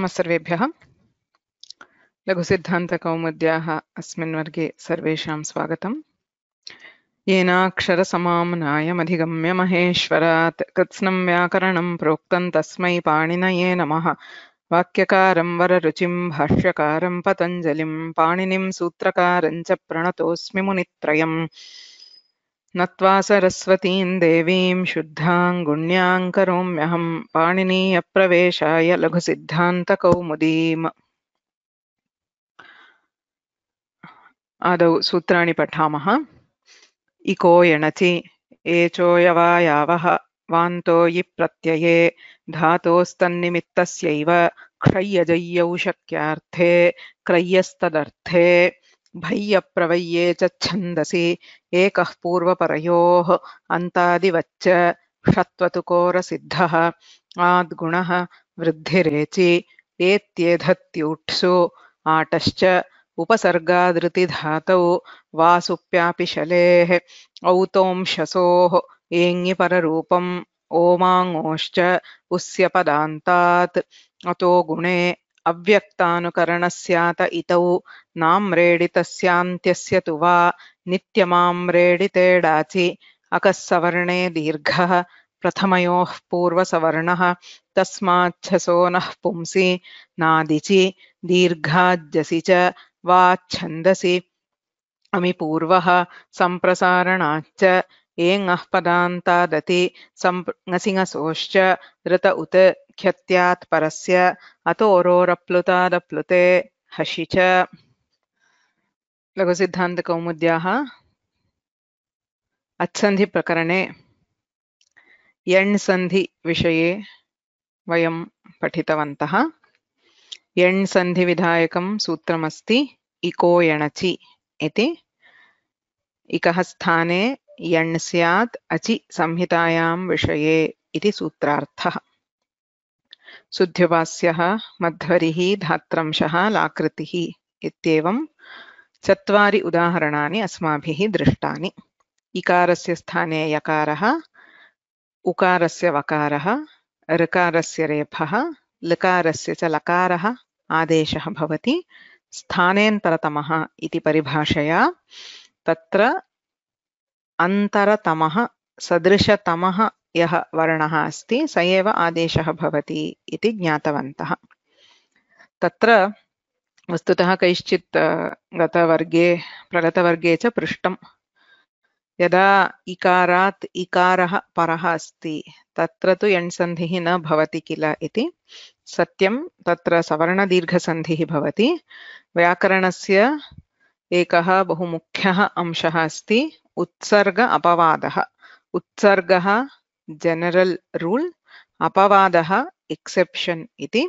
नमस्सर्वेभ्यः। लघुसिद्धान्तकौमुद्याः अस्मिन् वर्गे सर्वेषां स्वागतम्। येनाक्षरसमाम्नायमधिगम्य महेश्वरात् कृत्स्नं व्याकरणं प्रोक्तं तस्मै पाणिनये नमः। वाक्यकारं वररुचिं भाष्यकारं पतञ्जलिं पाणिनिं सूत्रकारं च प्रणतोऽस्मि मुनित्रयम्। नत्वा सरस्वतीं देवीं शुद्धां गुण्यां करोम्यहं पाणिनीयप्रवेशाय लघुसिद्धान्तकौमुदीम्। आदौ सूत्राणि पठामः। इको यणचि एचोयवायावः वान्तो यि प्रत्यये धातोस्तन्निमित्तस्यैव क्षय्यजय्यौ शक्यार्थे क्रय्यस्तदर्थे भय्यप्रवय्ये च छन्दसि एकः पूर्वपरयोः अन्तादिवच्च षत्वतुकोरसिद्धः आद्गुणः वृद्धिरेचि एत्येधत्यूट्सु आटश्च उपसर्गादृतिधातौ वासुप्यापि शलेः औतोंशसोः एङिपररूपम् ओमाङोश्च उस्य पदान्तात् अतो गुणे अव्यक्तानुकरणस्यात इतौ नाम्रेडितस्यान्त्यस्य तु वा नित्यमाम्रेडितेडाचि अकस्सवर्णे दीर्घः प्रथमयोः पूर्वसवर्णः तस्माच्छसो नः पुंसि नादिचि दीर्घाज्जसि च वा छन्दसि अमिपूर्वः सम्प्रसारणाच्च एङः पदान्तादति ङसिङसोश्च ऋत उत ख्यत्यात् परस्य अतोरोरप्लुतादप्लुते हषि च। लघुसिद्धान्तकौमुद्याः अत्सन्धिप्रकरणे यण्सन्धि विषये वयं पठितवन्तः। यण्सन्धिविधायकं सूत्रमस्ति इको यणचि इति। इकः स्थाने यण् स्यात् अचि संहितायां विषये इति सूत्रार्थः। सुध्युपास्यः मध्वरिः धात्रंशः लाकृतिः इत्येवं 4 उदाहरणानि अस्माभिः दृष्टानि। इकारस्य स्थाने यकारः, उकारस्य वकारः, ऋकारस्य रेफः, लकारस्य च लकारः आदेशः भवति। स्थानेन्तरतमः इति परिभाषया तत्र अन्तरतमः सदृशतमः यः वर्णः अस्ति स एव आदेशः भवति इति ज्ञातवन्तः। तत्र वस्तुतः कैश्चित् प्रगतवर्गे च पृष्टं यदा इकारात् इकारः परः अस्ति तत्र तु यण्सन्धिः न भवति किल इति। सत्यं, तत्र सवर्णदीर्घसन्धिः भवति। व्याकरणस्य एकः बहुमुख्यः अंशः अस्ति उत्सर्ग अपवादः। उत्सर्गः जनरल् रूल्, अपवादः एक्सेप्शन् इति।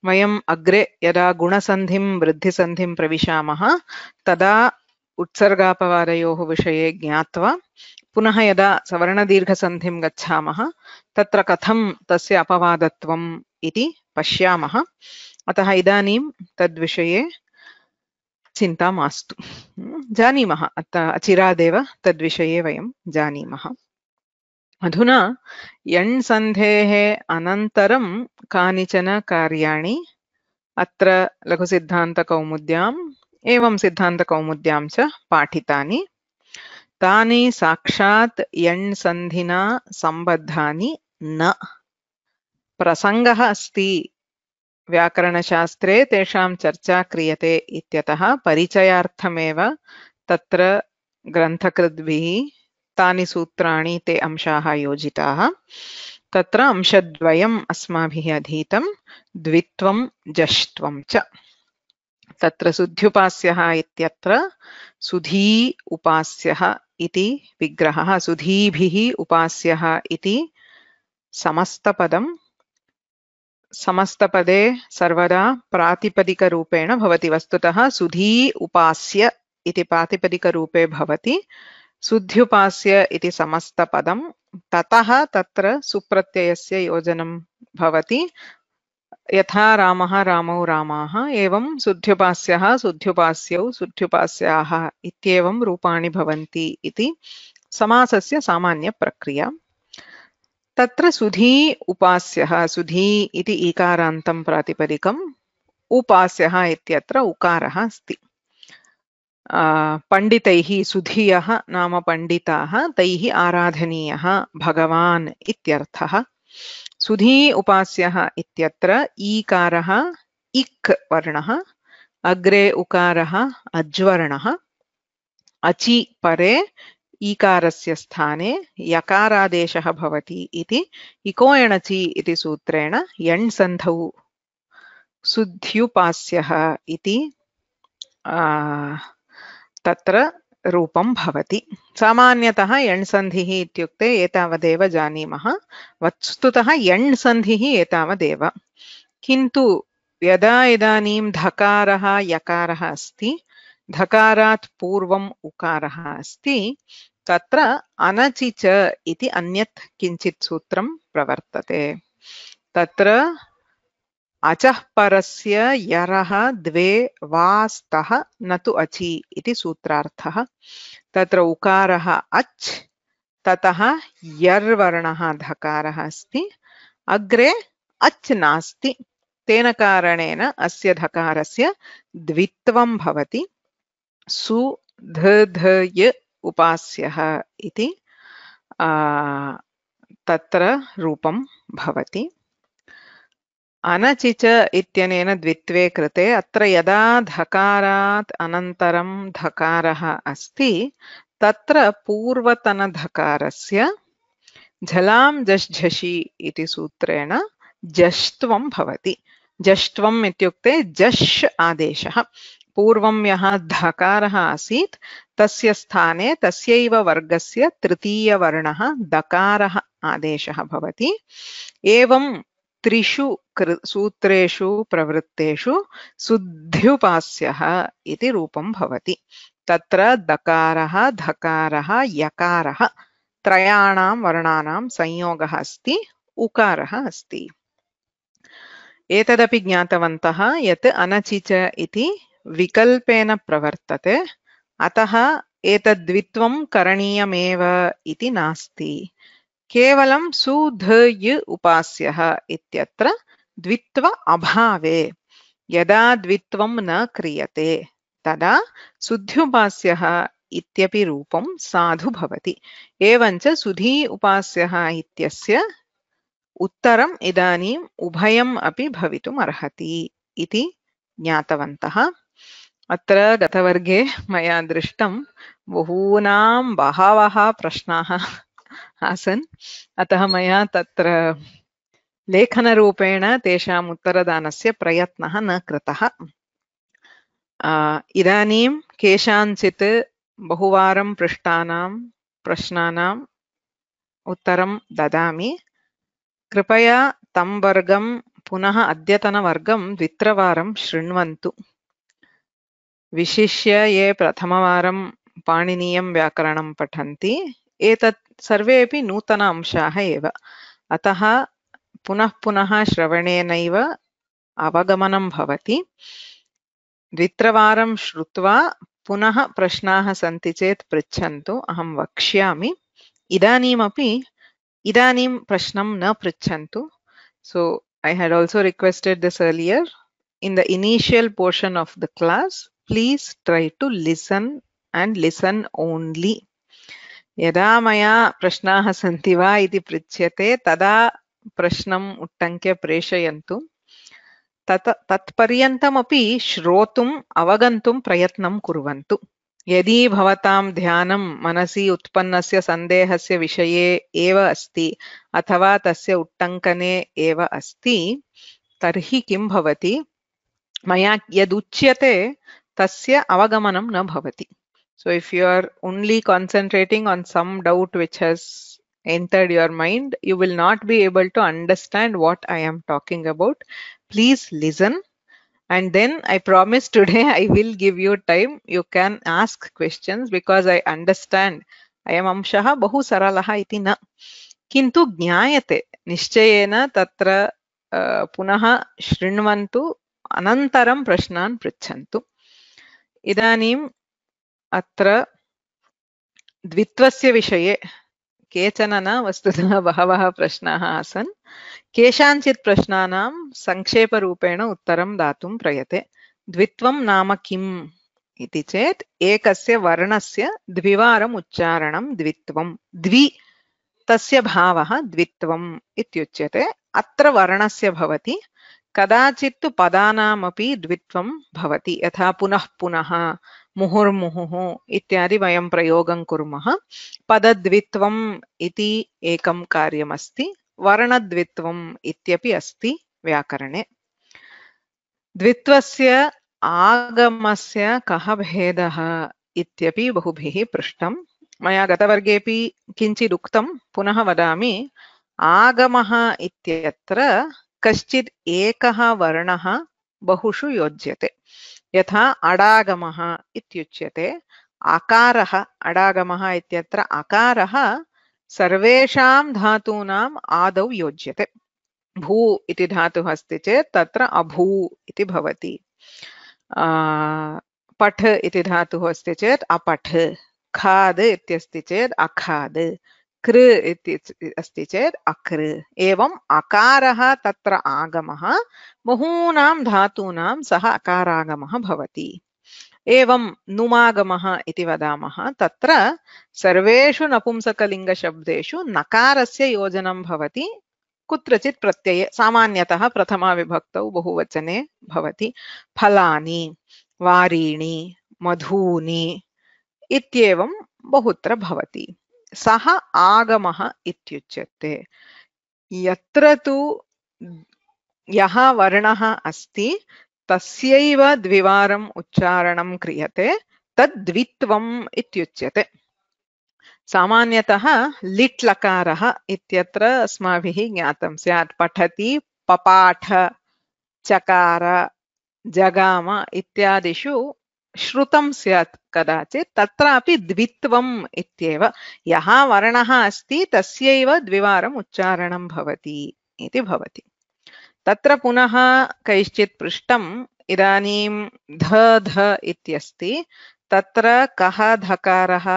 वयम् अग्रे यदा गुणसन्धिं वृद्धिसन्धिं प्रविशामः तदा उत्सर्गापवादयोः विषये ज्ञात्वा पुनः यदा सवर्णदीर्घसन्धिं गच्छामः तत्र कथं तस्य अपवादत्वम् इति पश्यामः। अतः इदानीं तद्विषये चिन्ता मास्तु, जानीमः। अचिरादेव तद्विषये वयं जानीमः। अधुना यण्सन्धेः अनन्तरं कानिचन कार्याणि अत्र लघुसिद्धान्तकौमुद्याम् एवं सिद्धान्तकौमुद्यां च पाठितानि। तानि साक्षात् यण्सन्धिना सम्बद्धानि न। प्रसङ्गः अस्ति व्याकरणशास्त्रे, तेषां चर्चा क्रियते इत्यतः परिचयार्थमेव तत्र ग्रन्थकृद्भिः तानि सूत्राणि, ते अंशाः योजिताः। तत्र अंशद्वयम् अस्माभिः अधीतं, द्वित्वं जष्ट्वं च। तत्र सुध्युपास्यः इत्यत्र सुधी उपास्यः इति विग्रहः, सुधीभिः उपास्यः इति समस्तपदं समस्तपदे सर्वदा प्रातिपदिकरूपेण भवति। वस्तुतः सुधी उपास्य इति प्रातिपदिकरूपे भवति, सुध्युपास्य इति समस्तपदं, ततः तत्र सुप्रत्ययस्य योजनं भवति। यथा रामः रामौ रामाः एवं सुध्युपास्यः सुध्युपास्यौ सुध्युपास्याः इत्येवं रूपाणि भवन्ति इति समासस्य सामान्यप्रक्रिया। तत्र सुधी उपास्यः, सुधी इति ईकारान्तं प्रातिपदिकम्, उपास्यः इत्यत्र उकारः अस्ति। पंडितैः, सुधियः नाम पंडिताः, तैः आराधनीयः भगवान् इत्यर्थः। सुधी उपास्यः इत्यत्र ईकारः इक् वर्णः, अग्रे उकारः अज्वर्णः, अचि परे ईकारस्य स्थाने यकारादेशः भवति इति इकोयणचि इति सूत्रेण यण्सन्धौ सुध्युपास्यः इति तत्र रूपं भवति। सामान्यतः यण्सन्धिः इत्युक्ते एतावदेव जानीमः, वस्तुतः यण्सन्धिः एतावदेव। किन्तु यदा इदानीं धकारः यकारः अस्ति, धकारात् पूर्वम् उकारः अस्ति, तत्र अनचि च इति अन्यत् किञ्चित् सूत्रं प्रवर्तते। तत्र अचः परस्य यरः द्वे वा स्तः न तु अचि इति सूत्रार्थः। तत्र उकारः अच्, ततः यर्वर्णः धकारः अस्ति, अग्रे अच् नास्ति। तेन कारणेन अस्य धकारस्य द्वित्वं भवति। सु ध ध य उपास्यः इति तत्र रूपं भवति। अनचिच इत्यनेन द्वित्वे कृते अत्र यदा धकारात् अनन्तरं धकारः अस्ति, तत्र पूर्वतनधकारस्य झलां झष् झषि इति सूत्रेण जष्ट्वं भवति। जष्ट्वम् इत्युक्ते जश् आदेशः। पूर्वं यः धकारः आसीत् तस्य स्थाने तस्यैव वर्गस्य तृतीयवर्णः दकारः आदेशः भवति। एवं त्रिषु सूत्रेषु प्रवृत्तेषु सुध्युपास्यः इति रूपं भवति। तत्र दकारः धकारः यकारः त्रयाणां वर्णानां संयोगः अस्ति, उकारः अस्ति। एतदपि ज्ञातवन्तः यत् अनचि च इति विकल्पेन प्रवर्तते, अतः एतद्द्वित्वं करणीयमेव इति नास्ति। केवलं सुधय उपास्यः इत्यत्र द्वित्व अभावे यदा द्वित्वं न क्रियते तदा सुध्युपास्यः इत्यपि रूपं साधु भवति। एवञ्च सुधी उपास्यः इत्यस्य उत्तरम् इदानीम् उभयम् अपि भवितुम् अर्हति इति ज्ञातवन्तः। अत्र गतवर्गे मया दृष्टं बहवः प्रश्नाः आसन्, अतः मया तत्र लेखनरूपेण तेषाम् उत्तरदानस्य प्रयत्नः न कृतः। इदानीं केषाञ्चित् बहुवारं पृष्टानां प्रश्नानाम् उत्तरं ददामि। कृपया तं वर्गं पुनः अद्यतनवर्गं द्वित्रवारं शृण्वन्तु। विशिष्य ये प्रथमवारं पाणिनीयं व्याकरणं पठन्ति, एतत् सर्वेपि नूतन अंशाः एव, अतः पुनः पुनः श्रवणेनैव अवगमनं भवति। द्वित्रवारं श्रुत्वा पुनः प्रश्नाः सन्ति चेत् पृच्छन्तु, अहं वक्ष्यामि। इदानीं प्रश्नं न पृच्छन्तु. So I had also requested this earlier. In the initial portion of the class, please try to listen and listen only. यदा मया प्रश्नाः सन्ति वा इति पृच्छ्यते तदा प्रश्नम् उट्टङ्क्य प्रेषयन्तु। तत्पर्यन्तमपि श्रोतुम् अवगन्तुं प्रयत्नं कुर्वन्तु। यदि भवतां ध्यानं मनसि उत्पन्नस्य सन्देहस्य विषये एव अस्ति अथवा तस्य उट्टङ्कने एव अस्ति, तर्हि किं भवति, मया यदुच्यते तस्य अवगमनं न भवति. So if you are only concentrating on some doubt which has entered your mind, you will not be able to understand what I am talking about. Please listen. And then I promise today I will give you time. You can ask questions because I understand. Ayam amshah bahu saralah iti na. Kintu jnayate nishchayena tatra punaha shrinvantu anantaram prashnan pritchantu. Idanim अत्र द्वित्वस्य विषये केचन न वस्तुतः बहवः प्रश्नाः आसन् केषाञ्चित् प्रश्नानां संक्षेपरूपेण उत्तरं दातुं प्रयते द्वित्वं नाम किम् इति चेत् एकस्य वर्णस्य द्विवारम् उच्चारणं द्वित्वं द्वि तस्य भावः द्वित्वम् इत्युच्यते अत्र वर्णस्य भवति कदाचित् तु पदानामपि द्वित्वं भवति यथा पुनः पुनः मुहुर्मुहुः इत्यादि वयं प्रयोगं कुर्मः पदद्वित्वम् इति एकं कार्यमस्ति वर्णद्वित्वम् इत्यपि अस्ति व्याकरणे द्वित्वस्य आगमस्य कः भेदः इत्यपि बहुभिः पृष्टं मया गतवर्गेऽपि किञ्चित् उक्तं पुनः वदामि आगमः इत्यत्र कश्चित् एकः वर्णः बहुषु योज्यते यथा अडागमः इत्युच्यते अकारः अडागमः इत्यत्र अकारः सर्वेषां धातूनाम् आदौ योज्यते भू इति धातुः अस्ति चेत् तत्र अभू इति भवति पठ इति धातुः अस्ति चेत् अपठ खाद इत्यस्ति चेत् अखाद कृ इति अस्ति चेत् अकृ एवम् अकारः तत्र आगमः बहूनां धातूनां सः अकारागमः भवति एवं नुमागमः इति वदामः तत्र सर्वेषु नपुंसकलिङ्गशब्देषु नकारस्य योजनं भवति कुत्रचित् प्रत्यये सामान्यतः प्रथमा विभक्तौ बहुवचने भवति फलानि वारीणि मधूनि इत्येवं बहुत्र भवति सः आगमः इत्युच्यते यत्र तु यः वर्णः अस्ति तस्यैव द्विवारम् उच्चारणं क्रियते तद् द्वित्वम् इत्युच्यते सामान्यतः लिट् लकारः इत्यत्र अस्माभिः ज्ञातं स्यात् पठति पपाठ चकार जगाम इत्यादिषु श्रुतं स्यात् कदाचित् तत्रापि द्वित्वम् इत्येव यः वर्णः अस्ति तस्यैव द्विवारम् उच्चारणं भवति इति भवति तत्र पुनः कैश्चित् पृष्टम् इदानीं ध ध इत्यस्ति तत्र कः धकारः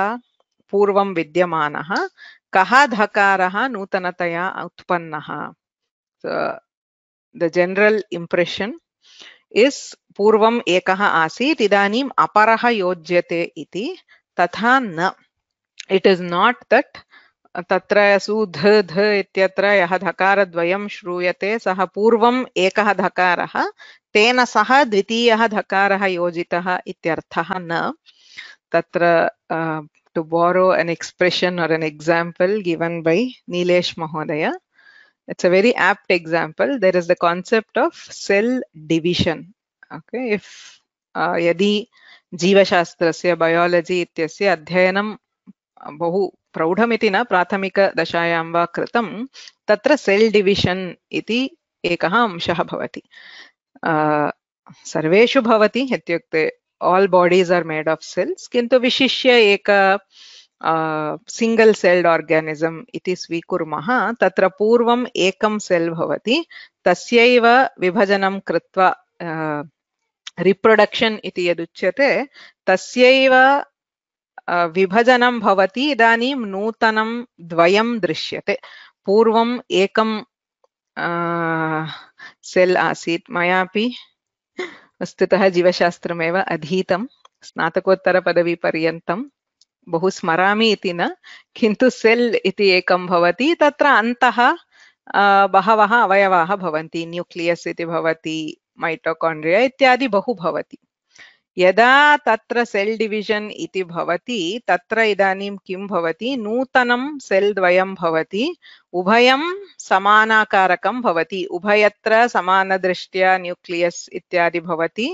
पूर्वं विद्यमानः कः धकारः नूतनतया उत्पन्नः the general impression is पूर्वम् एकः आसीत् इदानीम् अपरः योज्यते इति तथा न it is not that तत्र सुध ध इत्यत्र यः धकारद्वयं श्रूयते सः पूर्वम् एकः धकारः तेन सह द्वितीयः धकारः योजितः इत्यर्थः न तत्र to borrow an expression or an example given by Nilesh Mahodaya it's a very apt example there is the concept of cell division okay if यदि जीवशास्त्रस्य biology इत्यस्य अध्ययनं बहु प्रौढमिति न प्राथमिकदशायां वा कृतं तत्र सेल् डिविजन् इति एकः अंशः भवति सर्वेषु भवति इत्युक्ते all bodies are made of cells किन्तु विशिष्य एक सिंगल सेल्ड ऑर्गेनिज्म इति स्वीकुर्मः तत्र पूर्वम् एकं सेल् भवति तस्यैव विभजनं कृत्वा रिप्रोडक्शन इति यदुच्यते तस्यैव विभजनं भवति इदानीं नूतनं द्वयं दृश्यते पूर्वम् एकं सेल् आसीत् मयापि वस्तुतः जीवशास्त्रमेव अधीतं स्नातकोत्तरपदवीपर्यन्तं बहु स्मरामि इति न किन्तु सेल् इति एकं भवति तत्र अन्तः बहवः अवयवाः भवन्ति न्यूक्लियस् इति भवति माइटोकाण्ड्रिया इत्यादि बहु भवति यदा तत्र सेल् डिविजन् इति भवति तत्र इदानीं किं भवति नूतनं सेल् द्वयं भवति उभयं समानाकारकं भवति उभयत्र समानदृष्ट्या न्यूक्लियस् इत्यादि भवति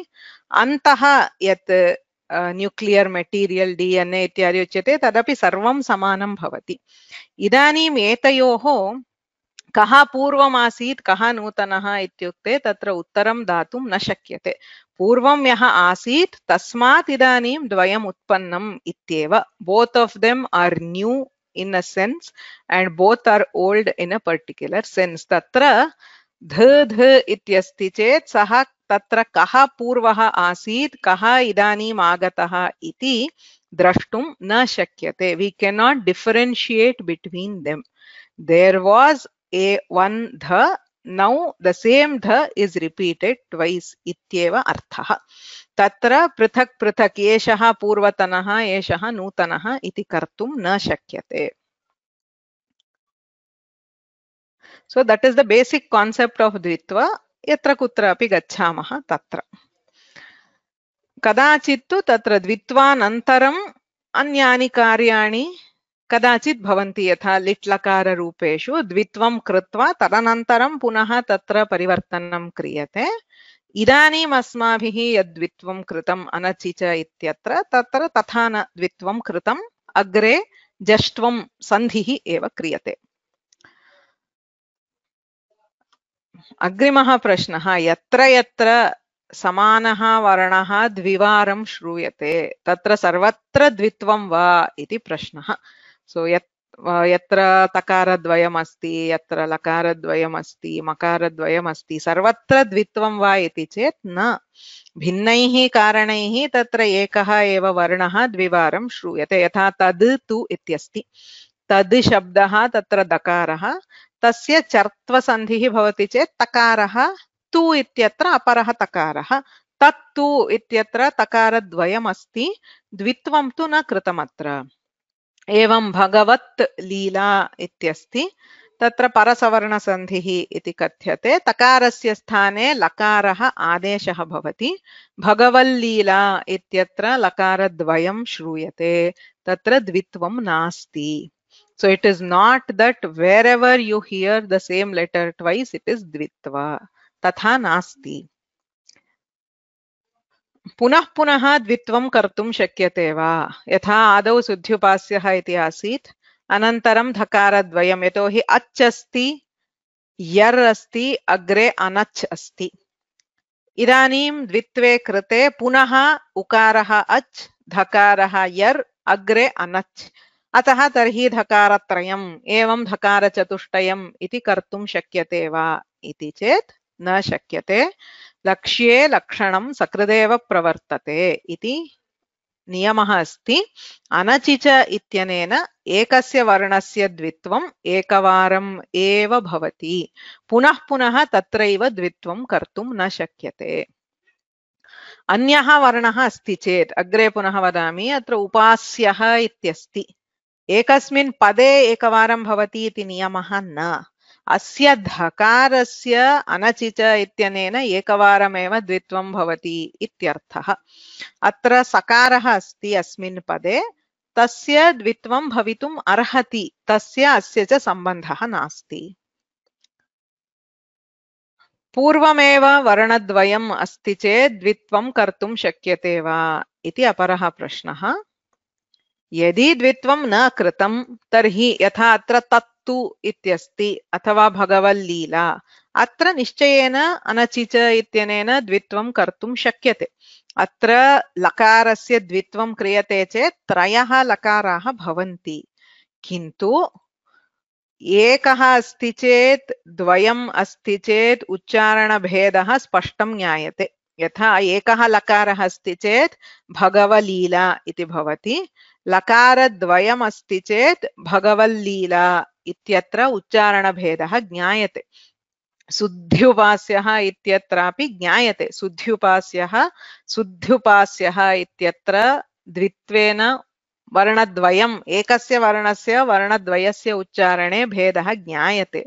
अन्तः यत् न्यूक्लियर् मेटीरियल् DNA इत्यादि उच्यते तदपि सर्वं समानं भवति इदानीम् एतयोः कः पूर्वमासीत् कः नूतनः इत्युक्ते तत्र उत्तरं दातुं न शक्यते पूर्वं यः आसीत् तस्मात् इदानीं द्वयम् उत्पन्नम् इत्येव both of them are new in a sense and both are old in a particular sense तत्र ध ध इत्यस्ति चेत् सः तत्र कः पूर्वः आसीत् कः इदानीम् आगतः इति द्रष्टुं न शक्यते. We cannot differentiate between them. There was a one dha, now the same dha is repeated twice ityeva arthah. Tatra prithak prithak एषः पूर्वतनः एषः नूतनः इति कर्तुं न शक्यते. So that is the basic concept of dvitva. Yatra kutra api gacchamaha tatra. Kadachittu tatra dvitvanantaram anyani karyani कदाचित् भवन्ति यथा लिट्लकार रूपेषु द्वित्वं कृत्वा तदनन्तरं पुनः तत्र परिवर्तनं क्रियते. इदानीम् अस्माभिः यद्द्वित्वं कृतम् अनचिच इत्यत्र तत्र तथा न द्वित्वं कृतम्, अग्रे जष्ट्वं सन्धिः एव क्रियते. अग्रिमः प्रश्नः, यत्र यत्र समानः वर्णः द्विवारं श्रूयते तत्र सर्वत्र द्वित्वं वा इति प्रश्नः. सो यत्र तकारद्वयम् अस्ति, यत्र लकारद्वयम् अस्ति, मकारद्वयम् अस्ति, सर्वत्र द्वित्वं वा इति चेत् न. भिन्नैः कारणैः तत्र एकः एव वर्णः द्विवारं श्रूयते. यथा तद् तु इत्यस्ति, तद् शब्दः तत्र दकारः, तस्य चर्त्वसन्धिः भवति चेत् तकारः, तु इत्यत्र अपरः तकारः, तत्तु इत्यत्र तकारद्वयम् अस्ति, द्वित्वं तु न कृतमत्र. एवं भगवत् लीला इत्यस्ति, तत्र परसवर्णसन्धिः इति कथ्यते. तकारस्य स्थाने लकारः आदेशः भवति. भगवल्लीला इत्यत्र लकारद्वयं श्रूयते, तत्र द्वित्वं नास्ति. So it is not that wherever you hear the same letter twice, it is dvitva. Tatha nasti. पुनः पुनः द्वित्वं कर्तुं शक्यते वा? यथा आदौ सुध्युपास्यः इति आसीत्, अनन्तरं धकारद्वयं, यतोहि अच् अस्ति, यर् अस्ति, अग्रे अनच् अस्ति. इदानीं द्वित्वे कृते पुनः उकारः अच्, धकारः यर्, अग्रे अनच्. अतः तर्हि धकारत्रयम् एवं धकारचतुष्टयम् इति कर्तुं शक्यते वा इति चेत् न शक्यते. लक्ष्ये लक्षणं सकृदेव प्रवर्तते इति नियमः अस्ति. अनचिच इत्यनेन एकस्य वर्णस्य द्वित्वम् एकवारम् एव भवति. पुनः पुनः तत्रैव द्वित्वं कर्तुं न शक्यते. अन्यः वर्णः अस्ति चेत्, अग्रे पुनः वदामि, अत्र उपास्यः इत्यस्ति, एकस्मिन् पदे एकवारं भवति इति नियमः न. अस्य धकारस्य अनचिच इत्यनेन एकवारमेव द्वित्वं भवति इत्यर्थः. अत्र सकारः अस्ति अस्मिन् पदे, तस्य द्वित्वं भवितुम् अर्हति, तस्य अस्य च सम्बन्धः नास्ति. पूर्वमेव वर्णद्वयम् अस्ति चेत् द्वित्वं कर्तुं शक्यते वा इति अपरः प्रश्नः. यदि द्वित्वं न कृतं तर्हि यथा अत्र तत्तु इत्यस्ति अथवा भगवल्लीला, अत्र निश्चयेन अनचिच इत्यनेन द्वित्वं कर्तुं शक्यते. अत्र लकारस्य द्वित्वं क्रियते चेत् त्रयः लकाराः भवन्ति, किन्तु एकः अस्ति चेत्, द्वयम् अस्ति चेत् उच्चारणभेदः स्पष्टं ज्ञायते. यथा एकः लकारः अस्ति चेत् भगवलीला इति भवति, लकारद्वयम् अस्ति चेत् भगवल्लीला इत्यत्र उच्चारणभेदः ज्ञायते. सुध्युपास्यः इत्यत्रापि ज्ञायते. सुध्युपास्यः सुध्युपास्यः इत्यत्र द्वित्वेन वर्णद्वयम्, एकस्य वर्णस्य वर्णद्वयस्य उच्चारणे भेदः ज्ञायते,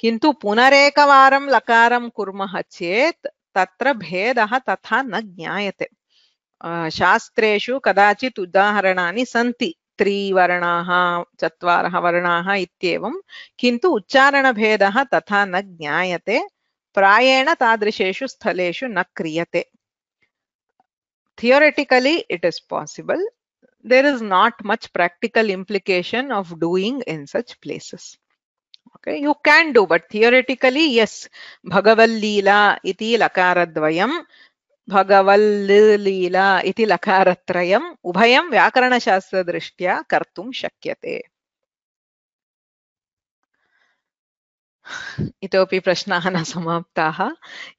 किन्तु पुनरेकवारं लकारं कुर्मः चेत् तत्र भेदः तथा न ज्ञायते. शास्त्रेषु कदाचित् उदाहरणानि सन्ति, त्रिवर्णाः, चत्वारः वर्णाः इत्येवं, किन्तु उच्चारणभेदः तथा न ज्ञायते. प्रायेण तादृशेषु स्थलेषु न क्रियते. Theoretically it is possible. There is not much practical implication of doing in such places. Okay, you can do, but theoretically yes. Bhagavallila iti lakaradvayam, भगवल्लीला इति लकारत्रयम् उभयं व्याकरणशास्त्रदृष्ट्या कर्तुं शक्यते. इतोपि प्रश्नाः न समाप्ताः।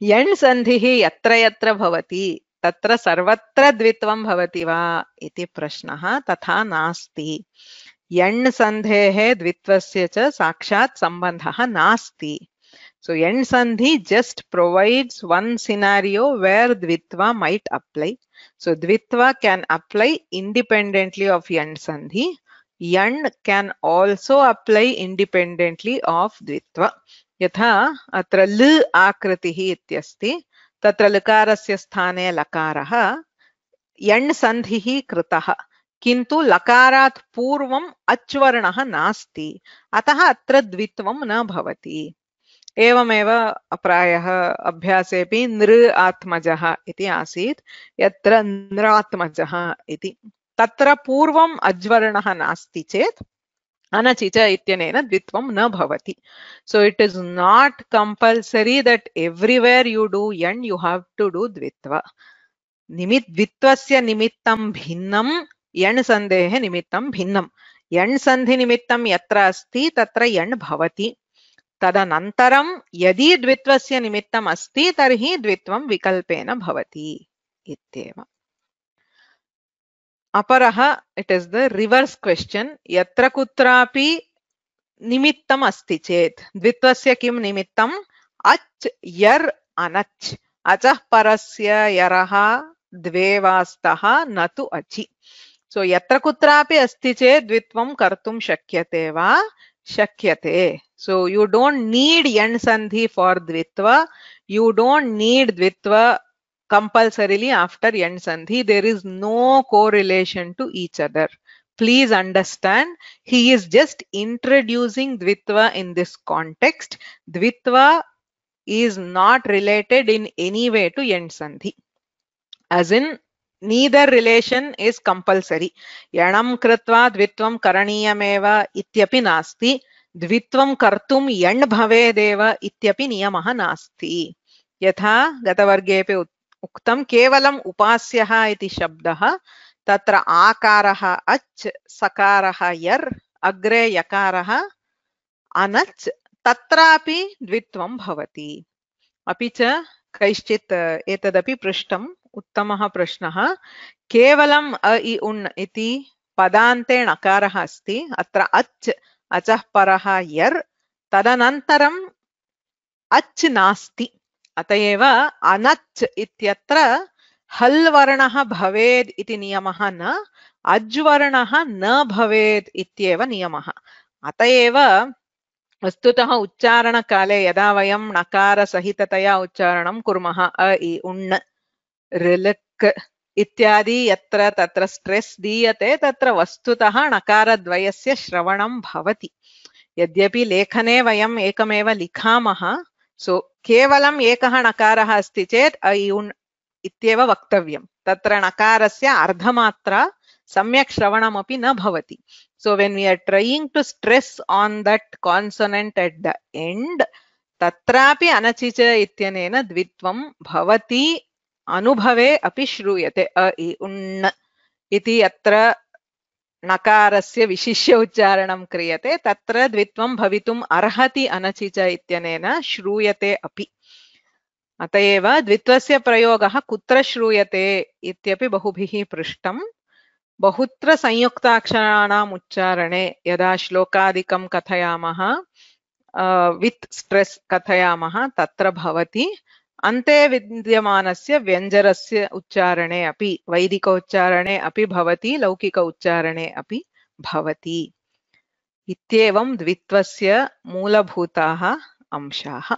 यण् सन्धिः यत्र यत्र भवति तत्र सर्वत्र द्वित्वं भवति वा इति प्रश्नः। तथा नास्ति। यण् सन्धेः द्वित्वस्य च साक्षात् सम्बन्धः नास्ति. So Yen Sandhi just provides one scenario where Dvitva might apply. So Dvitva can apply independently of Yen Sandhi. Yan can also apply independently of Dvitva. Yatha atra L akritihi ityasti. Tatra Lakarasya sthane Lakaraha. Yan Sandhihi kritaha. किन्तु लकारात् पूर्वम् अच्वर्णः नास्ति. अतः अत्र द्वित्वं न भवति. एवमेव प्रायः अभ्यासेऽपि नृ आत्मजः इति आसीत्, यत्र नृरात्मजः इति. तत्र पूर्वम् अज्वर्णः नास्ति चेत् अनचिच इत्यनेन द्वित्वं न भवति. So it is not compulsory that everywhere you do yan you have to do द्वित्व. द्वित्वस्य निमित्तं भिन्नं, यण् सन्धेः निमित्तं भिन्नं. यण् सन्धि निमित्तं यत्र अस्ति तत्र यण् भवति. तदनन्तरं यदि द्वित्वस्य निमित्तम् अस्ति तर्हि द्वित्वं विकल्पेन भवति इत्येव. अपरः, it is the reverse question. यत्र कुत्रापि निमित्तम् अस्ति चेत् द्वित्वस्य किं निमित्तम्? अच् यर् अनच्. अचः परस्य यरः द्वे वा स्तः न तु अचि. सो यत्र कुत्रापि अस्ति चेत् द्वित्वं कर्तुं शक्यते वा? शक्यते. So you don't need yan sandhi for dvitva. You don't need dvitva compulsorily after yan sandhi. There is no correlation to each other. Please understand, he is just introducing dvitva in this context. Dvitva is not related in any way to yan sandhi. As in, neither relation is compulsory. Yanam kritva dvitvam karaniyameva ityapi nasti. द्वित्वं कर्तुं यण् भवेदेव इत्यपि नियमः नास्ति. यथा गतवर्गेऽपि उक्तं, केवलम् उपास्यः इति शब्दः, तत्र आकारः अच्, सकारः यर्, अग्रे यकारः अनच्, तत्रापि द्वित्वं भवति. अपि च कैश्चित् एतदपि पृष्टम्, उत्तमः प्रश्नः. केवलम् अ इ उण् इति पदान्ते णकारः अस्ति. अत्र अच्, अचः परः यर्, तदनन्तरम् अच् नास्ति. अत एव अनच् इत्यत्र हल् वर्णः भवेत् इति नियमः न, अज्वर्णः न भवेत् इत्येव नियमः. अत एव वस्तुतः उच्चारणकाले यदा वयं णकारसहिततया उच्चारणं कुर्मः, अ इ उण् ऋलक् इत्यादि यत्र तत्र स्ट्रेस् दीयते, तत्र वस्तुतः णकारद्वयस्य श्रवणं भवति. यद्यपि लेखने वयम् एकमेव लिखामः, सो केवलम् एकः णकारः अस्ति चेत् अ इ उण् इत्येव वक्तव्यं. तत्र णकारस्य अर्धमात्रा सम्यक् श्रवणमपि न भवति. So when we are trying to stress on that consonant at the end, तत्रापि अनचिच इत्यनेन द्वित्वं भवति. अनुभवे अपि श्रूयते. अ इ उण् इति अत्र णकारस्य विशिष्य उच्चारणं क्रियते, तत्र द्वित्वं भवितुम् अर्हति अनचिच इत्यनेन श्रूयते अपि. अत एव द्वित्वस्य प्रयोगः कुत्र श्रूयते इत्यपि बहुभिः पृष्टम्. बहुत्र संयुक्ताक्षराणाम् उच्चारणे यदा श्लोकादिकं कथयामः, वित् स्ट्रेस् कथयामः, तत्र भवति. अन्ते विद्यमानस्य व्यञ्जनस्य उच्चारणे अपि, वैदिकोच्चारणे अपि भवति, लौकिक उच्चारणे अपि भवति. इत्येवं द्वित्वस्य मूलभूताः अंशाः.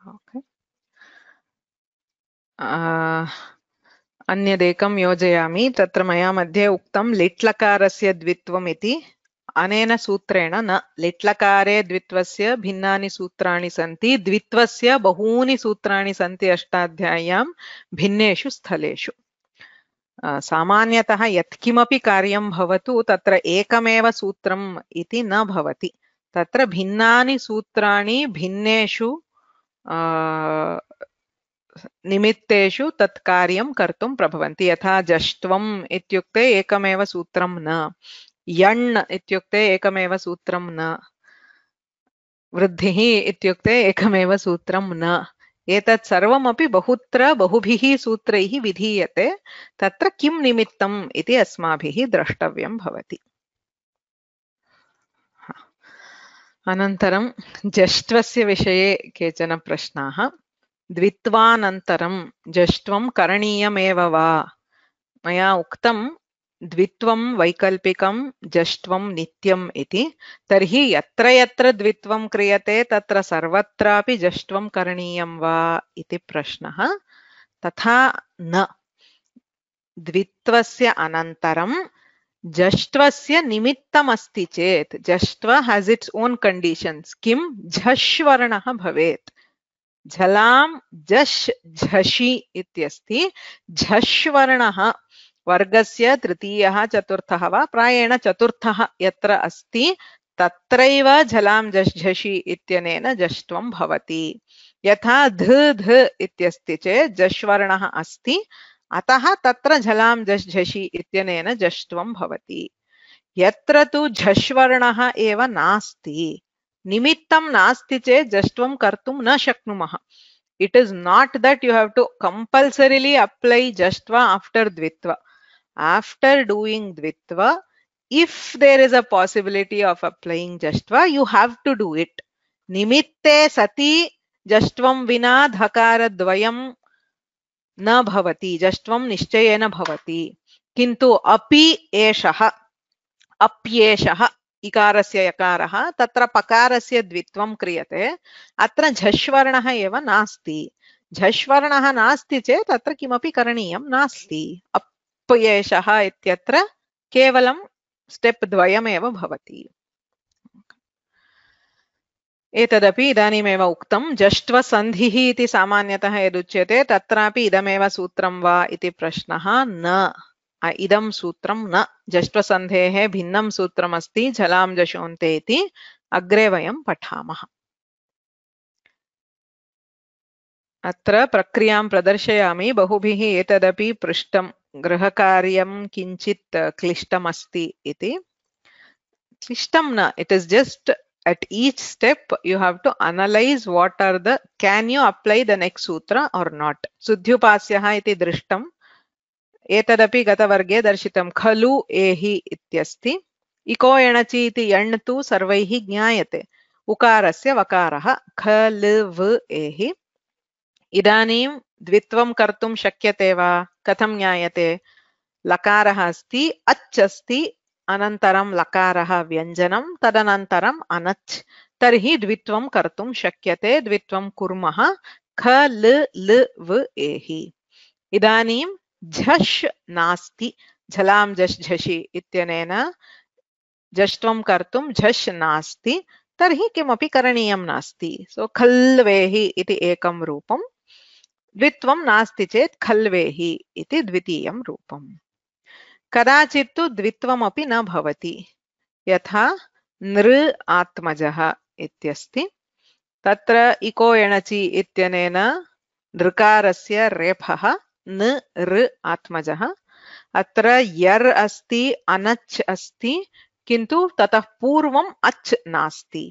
Okay. अन्यदेकं योजयामि. तत्र मया मध्ये उक्तं लिट्लकारस्य द्वित्वम् इति. अनेन सूत्रेण न, लिट्लकारे द्वित्वस्य भिन्नानि सूत्राणि सन्ति. द्वित्वस्य बहूनि सूत्राणि सन्ति अष्टाध्याय्यां भिन्नेषु स्थलेषु. सामान्यतः यत्किमपि कार्यं भवतु तत्र एकमेव सूत्रम् इति न भवति. तत्र भिन्नानि सूत्राणि भिन्नेषु निमित्तेषु तत् कार्यं कर्तुं प्रभवन्ति। यथा जष्ट्वम् इत्युक्ते एकमेव सूत्रं न, यण् इत्युक्ते एकमेव सूत्रं न, वृद्धिः इत्युक्ते एकमेव सूत्रं न। एतत् सर्वमपि बहुत्र बहुभिः सूत्रैः विधीयते। तत्र किं निमित्तम् इति अस्माभिः द्रष्टव्यं भवति। अनन्तरं जष्ट्वस्य विषये केचन प्रश्नाः। द्वित्वानन्तरं जष्ट्वं करणीयमेव वा? मया उक्तं द्वित्वं वैकल्पिकं जष्ट्वं नित्यम् इति। तर्हि यत्र यत्र द्वित्वं क्रियते तत्र सर्वत्रापि जष्ट्वं करणीयं वा इति प्रश्नः। तथा न। द्वित्वस्य अनन्तरं जष्ट्वस्य निमित्तमस्ति चेत्, जष्ट्व has its own conditions, किं झष् वर्णः भवेत्। झलां झष् झषि इत्यस्ति। झष् वर्णः वर्गस्य तृतीयः चतुर्थः वा प्रायेण चतुर्थः यत्र अस्ति तत्रैव झलां झष् झषि इत्यनेन जष्ट्वं भवति। यथा ध ध इत्यस्ति चेत् झष् वर्णः अस्ति, अतः तत्र झलां झष् झषि इत्यनेन जष्ट्वं भवति। यत्र तु झष् वर्णः एव नास्ति, निमित्तं नास्ति चेत् जष्ट्वं कर्तुं न शक्नुमः। It is not that you have to compulsorily apply jashtva after dvitva. After doing dvitva, if there is a possibility of applying jashtva, you have to do it. Nimitte sati jashtvam vina dhakara dvayam न भवति, जष्ट्वं निश्चयेन भवति। किन्तु अपि एषः, अप्येषः इकारस्य यकारः, तत्र पकारस्य द्वित्वं क्रियते, अत्र झष् वर्णः एव नास्ति। झष् वर्णः नास्ति चेत् तत्र किमपि करणीयं नास्ति। अप्येषः इत्यत्र केवलं स्टेप् द्वयमेव भवति। एतदपि इदानीमेव उक्तं। जष्ट्वसन्धिः इति सामान्यतः यदुच्यते तत्रापि इदमेव सूत्रं वा इति प्रश्नः। न, इदं सूत्रं न। जष्ट्वसन्धेः भिन्नं सूत्रमस्ति झलां जशोन्ते इति, अग्रे वयं पठामः। अत्र प्रक्रियां प्रदर्शयामि। बहुभिः एतदपि पृष्टं, गृहकार्यं किञ्चित् क्लिष्टमस्ति इति। क्लिष्टं न, it is just at each step you have to analyze what are the, can you apply the next sutra or not. सुध्युपास्यः इति दृष्टम्। एतदपि गतवर्गे दर्शितं। खलु एहि इत्यस्ति। इको एणचि इति यण् तु सर्वैः ज्ञायते। उकारस्य वकारः खलव एहि। इदानीं द्वित्वं कर्तुं शक्यते वा? कथं ज्ञायते? लकारः अस्ति, अच् अस्ति, अनन्तरं लकारः व्यञ्जनं, तदनन्तरम् अनच्। तर्हि द्वित्वं कर्तुं शक्यते। द्वित्वं कुर्मः। ख ल ल व एहि। इदानीं झष् नास्ति, झलां झष् झषि इत्यनेन जष्ट्वं कर्तुं झष् नास्ति, तर्हि किमपि करणीयं नास्ति। सो खल्वेहि इति एकं रूपं। द्वित्वं नास्ति चेत् खल्वेहि इति द्वितीयं रूपम्। कदाचित् तु द्वित्वमपि न भवति। यथा नृ आत्मजः इत्यस्ति। तत्र इको एणचि इत्यनेन नृकारस्य रेफः न ऋ आत्मजः। अत्र यर् अस्ति, अनच् अस्ति, किन्तु ततः पूर्वम् अच् नास्ति,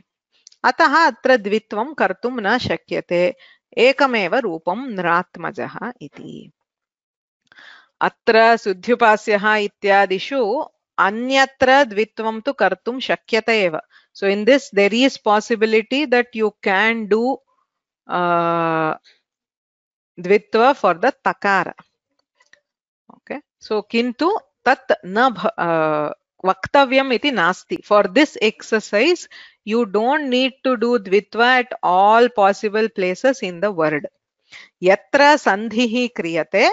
अतः अत्र द्वित्वं कर्तुं न शक्यते। एकमेव रूपं नृत्मजः इति। अत्र सुध्युपास्यः इत्यादिषु अन्यत्र द्वित्वं तु कर्तुं शक्यते एव. So in this there is possibility that you can do dvitva for the takara. Okay, so kintu tat na vaktavyam iti nasti. For this exercise you don't need to do dvitva at all possible places in the word. Yatra sandhihi kriyate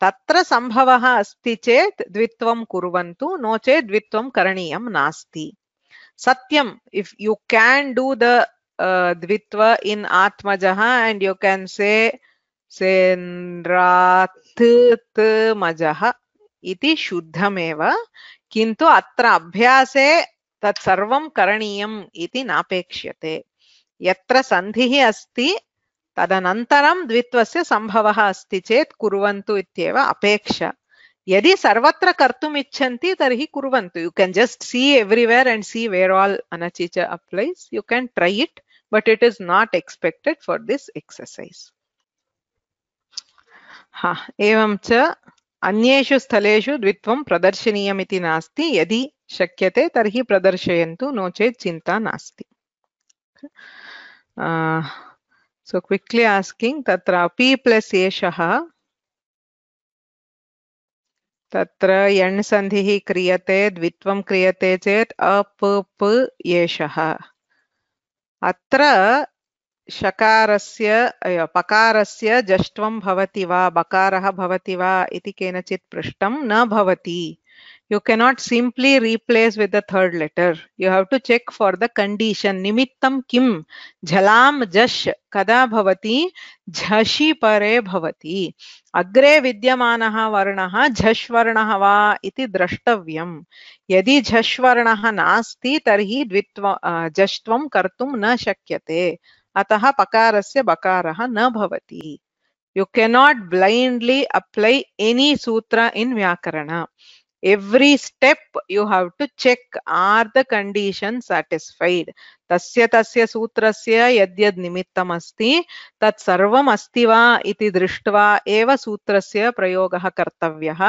तत्र संभवः अस्ति चेत् द्वित्वं कुर्वन्तु, नो चेत् द्वित्वं करणीयं नास्ति. सत्यं, if you can do the dvitva in atmajah and you can say nratmajah iti शुद्धमेव, किन्तु अत्र अभ्यासे तत् सर्वं करणीयम् इति नापेक्ष्यते. यत्र सन्धिः अस्ति तदनन्तरं द्वित्वस्य सम्भवः अस्ति चेत् कुर्वन्तु इत्येव अपेक्षा। यदि सर्वत्र कर्तुम् इच्छन्ति तर्हि कुर्वन्तु. You can just see everywhere and see where all anachicha applies. You can try it, but it is not expected for this exercise. एवं च अन्येषु स्थलेषु द्वित्वं प्रदर्शनीयमिति नास्ति. यदि शक्यते तर्हि प्रदर्शयन्तु, नो चेत् चिन्ता नास्ति. So quickly asking, तत्र अपि प्लस् एषः, तत्र यण् सन्धिः क्रियते, द्वित्वं क्रियते चेत् अप प एषः. अत्र शकारस्य पकारस्य जष्ट्वं भवति वा बकारः भवति वा इति केनचित् पृष्टं. न भवति. You cannot simply replace with the third letter. You have to check for the condition. निमित्तं किं? झलां झष् कदा भवति? झषि परे भवति. अग्रे विद्यमानः वर्णः झष् वर्णः वा इति द्रष्टव्यम्. यदि झष् वर्णः नास्ति तर्हि जष्ट्वं कर्तुं न शक्यते. अतः पकारस्य बकारः न भवति. You cannot blindly apply any sutra in Vyakarana. Every step you have to check, are the conditions satisfied. तस्य तस्य सूत्रस्य यद्यद् निमित्तम् अस्ति तत् सर्वम् अस्ति वा इति दृष्ट्वा एव सूत्रस्य प्रयोगः कर्तव्यः.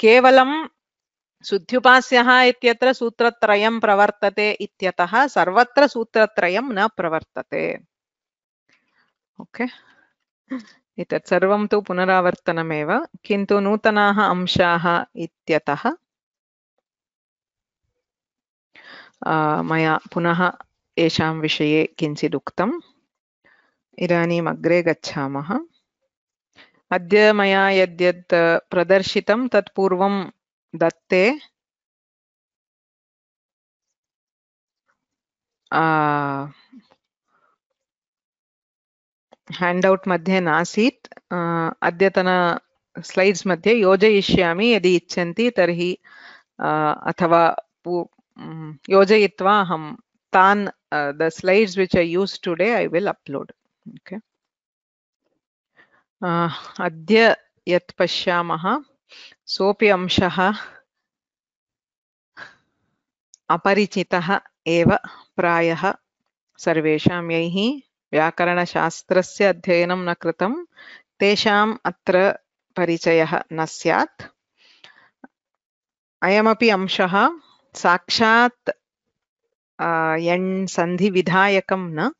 केवलं शुद्ध्युपास्यः इत्यत्र सूत्रत्रयं प्रवर्तते इत्यतः सर्वत्र सूत्रत्रयं न प्रवर्तते. ओके, एतत् सर्वं तु पुनरावर्तनमेव, किन्तु नूतनाः अंशाः इत्यतः मया पुनः एषां विषये किञ्चित् उक्तम्. इदानीम् अग्रे गच्छामः. अद्य मया यद्यत् प्रदर्शितं तत् पूर्वं दत्ते हैण्डौट् मध्ये नासीत्. अद्यतन स्लैड्स् मध्ये योजयिष्यामि. यदि इच्छन्ति तर्हि अथवा योजयित्वा अहं तान् the slides which I used today I will upload. Okay. अद्य यत् पश्यामः सोऽपि अंशः अपरिचितः एव प्रायः सर्वेषां. यैः व्याकरणशास्त्रस्य अध्ययनं न कृतं तेषाम् अत्र परिचयः न स्यात्. अयमपि अंशः साक्षात् यण् सन्धि विधायकं न.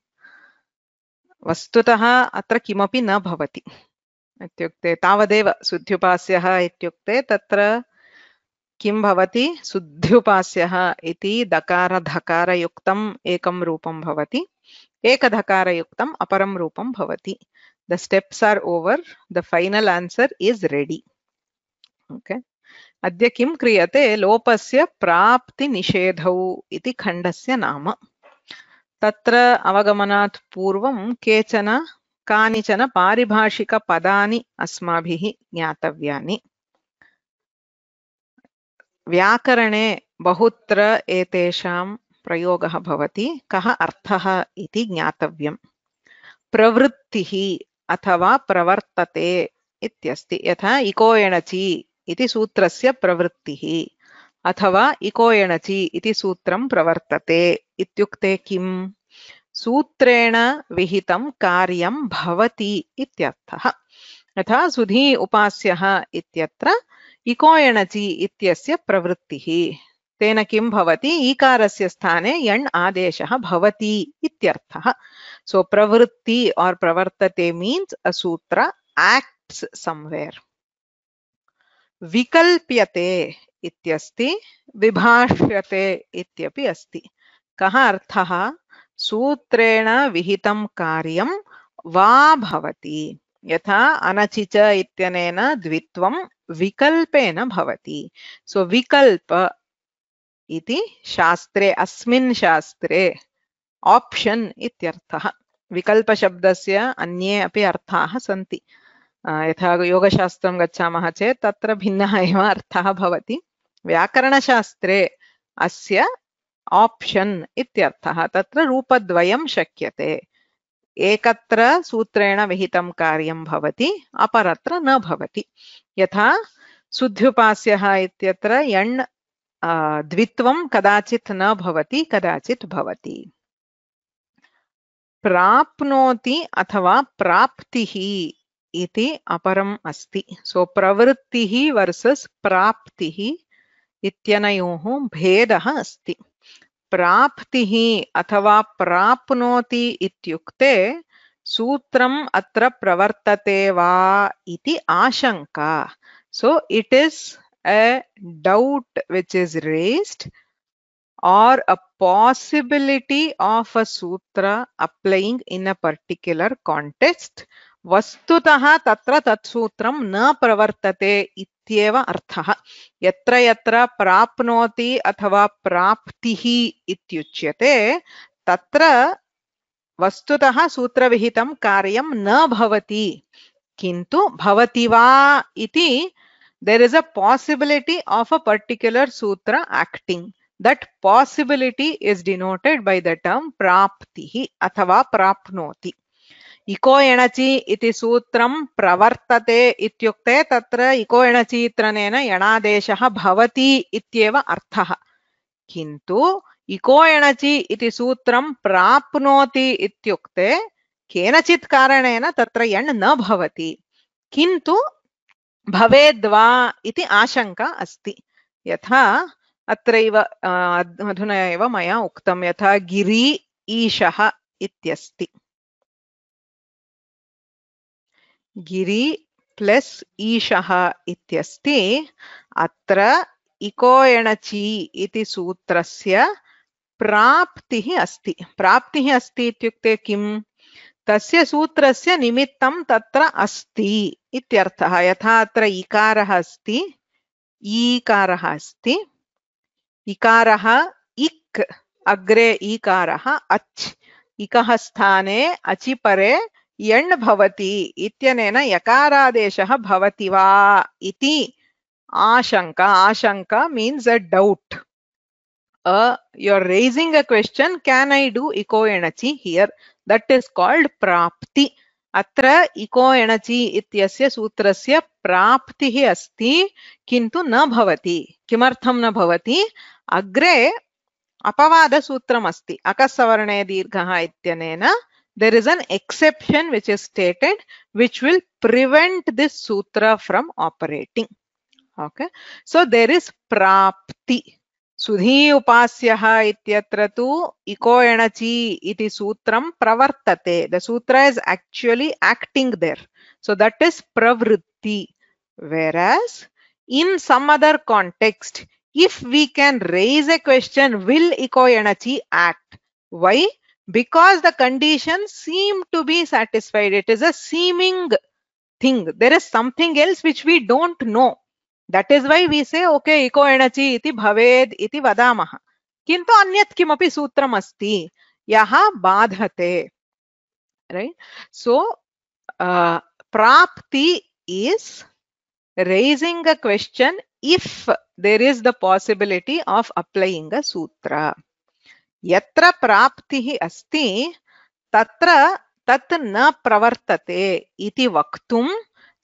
वस्तुतः अत्र किमपि न भवति. इत्युक्ते तावदेव शुद्ध्युपास्यः इत्युक्ते तत्र किं भवति? शुद्ध्युपास्यः इति दकारधकारयुक्तम् एकं रूपं भवति, एकधकारयुक्तम् अपरं रूपं भवति. The steps are over. The final answer is ready. Okay. अद्य किं क्रियते? लोपस्य प्राप्ति निषेधौ इति खण्डस्य नाम. तत्र अवगमनात् पूर्वं कानिचन पारिभाषिकपदानि अस्माभिः ज्ञातव्यानि. व्याकरणे बहुत्र एतेषां प्रयोगः भवति. कः अर्थः इति ज्ञातव्यम्. प्रवृत्तिः अथवा प्रवर्तते इत्यस्ति. यथा इको एणचि इति सूत्रस्य प्रवृत्तिः अथवा इको एणचि इति सूत्रं प्रवर्तते इत्युक्ते किम्? सूत्रेण विहितं कार्यं भवति इत्यर्थः. यथा सुधी उपास्यः इत्यत्र इको एणचि इत्यस्य प्रवृत्तिः. तेन किं भवति? ईकारस्य स्थाने यण् आदेशः भवति इत्यर्थः. So pravritti or pravartate means a sutra acts somewhere. Vikalpyate ityasti, vibhashyate ityapi asti. Kaha arthaha? Sutrena vihitam karyam va bhavati. Yatha anachicha ityanena dvitvam vikalpena bhavati. So vikalpa iti shastre, अस्मिन् शास्त्रे option इत्यर्थः. विकल्प शब्दस्य अन्ये अपि अर्थाः सन्ति. यथा योगशास्त्रं गच्छामः चेत् तत्र भिन्नः एव अर्थः भवति. व्याकरणशास्त्रे अस्य ऑप्शन इत्यर्थः. तत्र रूपद्वयं शक्यते. एकत्र सूत्रेण विहितं कार्यं भवति अपरत्र न भवति। यथा सुध्युपास्यः इत्यत्र यण् द्वित्वं कदाचित् न भवति, कदाचित् भवति। प्राप्नोति अथवा प्राप्तिः इति अपरम् अस्ति। सो प्रवृत्तिः वर्सस् प्राप्तिः इत्यनयोः भेदः अस्ति। प्राप्तिः अथवा प्राप्नोति इत्युक्ते सूत्रम् अत्र प्रवर्तते वा इति आशंका। So it is a doubt which is raised or a possibility of a sutra applying in a particular context. वस्तुतः तत्र तत्सूत्रं न प्रवर्तते इत्येव अर्थः। यत्र यत्र प्राप्नोति अथवा प्राप्तिः इत्युच्यते तत्र वस्तुतः सूत्रविहितं कार्यं न भवति, किन्तु भवति वा इति there is a possibility of a particular sutra acting. That possibility is denoted by the term praptihi अथवा प्राप्नोति। इको एणचि इति सूत्रं प्रवर्तते इत्युक्ते तत्र इको एणचि इत्यनेन यणादेशः भवति इत्येव अर्थः। किन्तु इको एणचि इति सूत्रं प्राप्नोति इत्युक्ते केनचित् कारणेन तत्र यण् न भवति, किन्तु भवेद्वा इति आशंका अस्ति। यथा अत्रैव अधुना एव मया उक्तं, यथा गिरि ईशः इत्यस्ति। गिरि प्लस ईशः इत्यस्ति। अत्र इको एणचि इति सूत्रस्य प्राप्तिः अस्ति। प्राप्तिः अस्ति इत्युक्ते किम्? तस्य सूत्रस्य निमित्तं तत्र अस्ति इत्यर्थः। यथा अत्र इकारः अस्ति, ईकारः अस्ति, इकारः इक्, अग्रे ईकारः अच्, इकः स्थाने अचि परे यण् भवति इत्यनेन यकारादेशः भवति वा इति आशंका। आशंका means a doubt. You're raising a question, can I do इको एणचि here? That is called प्राप्ति। अत्र इको एणचि इत्यस्य सूत्रस्य प्राप्तिः अस्ति, किन्तु न भवति। किमर्थं न भवति? अग्रे अपवादसूत्रम् अस्ति, अकस्सवर्णे दीर्घः इत्यनेन there is an exception which is stated which will prevent this sutra from operating. Okay, so there is prapti. सुधी उपास्यः इत्यत्र तु इको एणचि इति सूत्रं प्रवर्तते. The sutra is actually acting there. So that is pravritti. Whereas in some other context, if we can raise a question, will इको एणचि act? Why? Because the conditions seem to be satisfied. It is a seeming thing. There is something else which we don't know. That is why we say, okay, इको एणचि इति भवेद् इति वदामः, किन्तु अन्यत् किमपि सूत्रम् अस्ति यः बाधते. Right? So, prapti is raising a question if there is the possibility of applying a sutra. यत्र प्राप्तिः अस्ति तत्र तत् न प्रवर्तते इति वक्तुं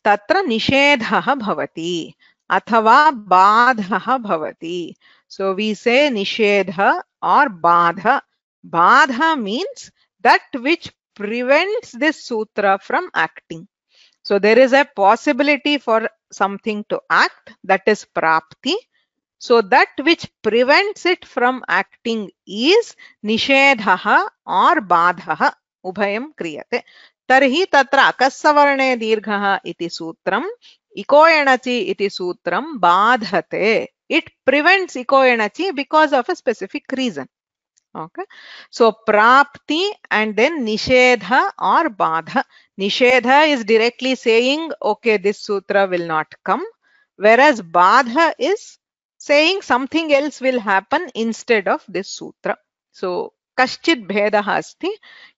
तत्र निषेधः भवति अथवा बाधः भवति. So we say nishedha or badha. Badha means that which prevents this sutra from acting. So there is a possibility for something to act, that is prapti. So that which prevents it from acting is nishedha or badha. Ubhayam kriyate. Tarhi tatra akassavarne dirghah iti sutram इको एणचि इति सूत्रं बाधते. It prevents इको एणचि because of a specific reason. Okay. So prapti and then nishedha or badha. Nishedha is directly saying, okay, this sutra will not come. Whereas badha is saying something else will happen instead of this sutra. So कश्चित् भेदः अस्ति,